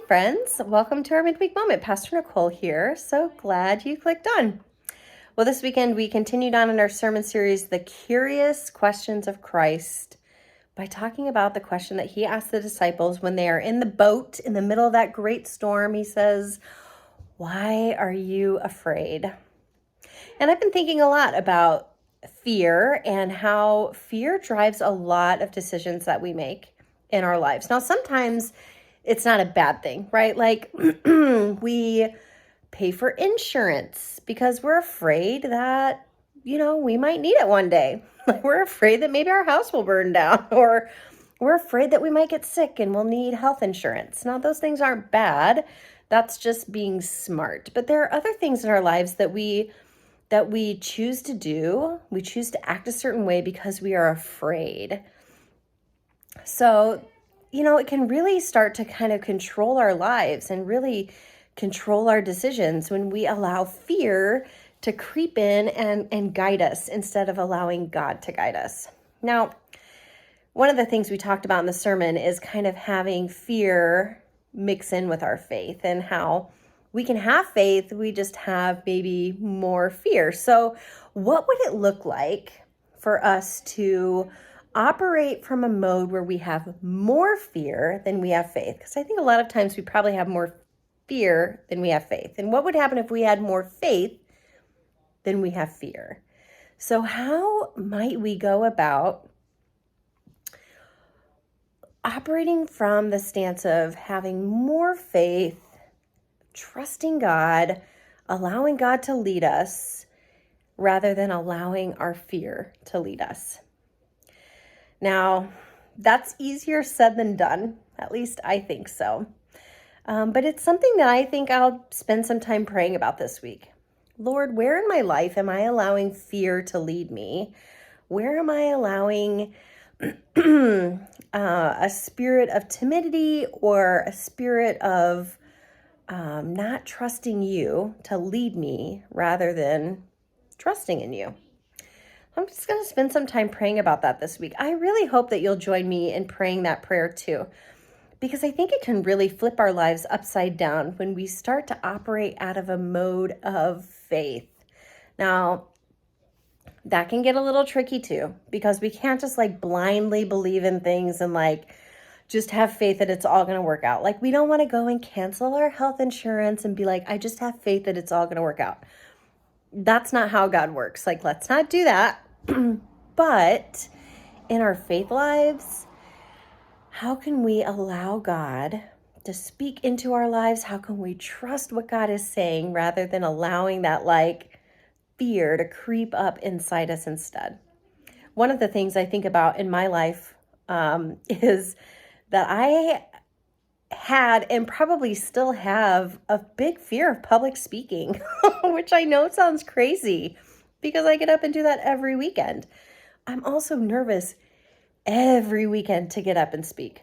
friends. Welcome to our Midweek Moment. Pastor Nicole here. So glad you clicked on. Well, this weekend we continued on in our sermon series, The Curious Questions of Christ, by talking about the question that he asked the disciples when they are in the boat in the middle of that great storm. He says, "Why are you afraid?" And I've been thinking a lot about fear and how fear drives a lot of decisions that we make in our lives. Now, sometimes it's not a bad thing, right? Like we pay for insurance because we're afraid that, we might need it one day. Like we're afraid that maybe our house will burn down, or we're afraid that we might get sick and we'll need health insurance. Now, those things aren't bad. That's just being smart. But there are other things in our lives that we choose to do. We choose to act a certain way because we are afraid. So, it can really start to kind of control our lives and really control our decisions when we allow fear to creep in and guide us instead of allowing God to guide us. Now, one of the things we talked about in the sermon is kind of having fear mix in with our faith, and how we can have faith, we just have maybe more fear. So what would it look like for us to operate from a mode where we have more fear than we have faith? Because I think a lot of times we probably have more fear than we have faith. And what would happen if we had more faith than we have fear? So how might we go about operating from the stance of having more faith, trusting God, allowing God to lead us, rather than allowing our fear to lead us? Now, that's easier said than done. At least I think so. But it's something that I think I'll spend some time praying about this week. Lord, where in my life am I allowing fear to lead me? Where am I allowing a spirit of timidity or a spirit of not trusting you to lead me rather than trusting in you? I'm just going to spend some time praying about that this week. I really hope that you'll join me in praying that prayer too, because I think it can really flip our lives upside down when we start to operate out of a mode of faith. Now, that can get a little tricky too, because we can't just blindly believe in things and just have faith that it's all going to work out. We don't want to go and cancel our health insurance and be like, I just have faith that it's all going to work out. That's not how God works. Let's not do that. But in our faith lives, how can we allow God to speak into our lives? How can we trust what God is saying rather than allowing that fear to creep up inside us instead? One of the things I think about in my life is that I had and probably still have a big fear of public speaking, which I know sounds crazy because I get up and do that every weekend. I'm also nervous every weekend to get up and speak.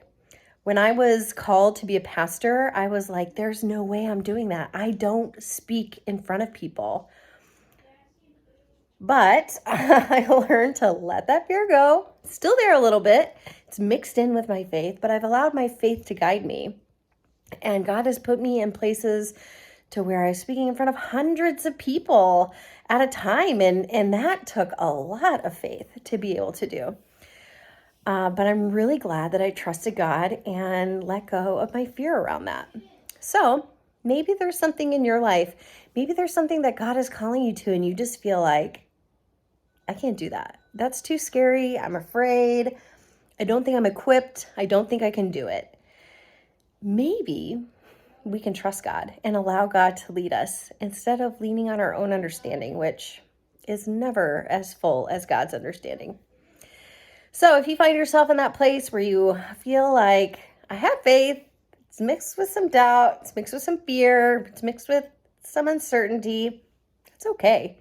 When I was called to be a pastor, I was like, there's no way I'm doing that. I don't speak in front of people. But I learned to let that fear go. Still there a little bit. It's mixed in with my faith, but I've allowed my faith to guide me. And God has put me in places to where I was speaking in front of hundreds of people at a time. And that took a lot of faith to be able to do. But I'm really glad that I trusted God and let go of my fear around that. So maybe there's something in your life. Maybe there's something that God is calling you to and you just feel like, I can't do that. That's too scary. I'm afraid. I don't think I'm equipped. I don't think I can do it. Maybe we can trust God and allow God to lead us instead of leaning on our own understanding, which is never as full as God's understanding. So if you find yourself in that place where you feel like, I have faith, it's mixed with some doubt, it's mixed with some fear, it's mixed with some uncertainty, it's okay.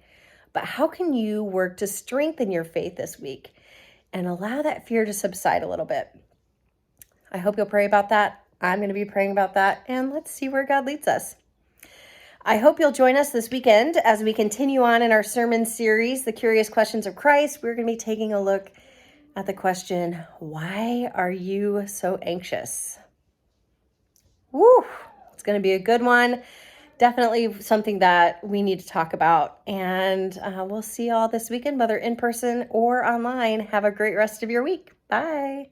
But how can you work to strengthen your faith this week and allow that fear to subside a little bit? I hope you'll pray about that. I'm going to be praying about that, and let's see where God leads us. I hope you'll join us this weekend as we continue on in our sermon series, The Curious Questions of Christ. We're going to be taking a look at the question, why are you so anxious? Woo! It's going to be a good one. Definitely something that we need to talk about. And we'll see y'all this weekend, whether in person or online. Have a great rest of your week. Bye.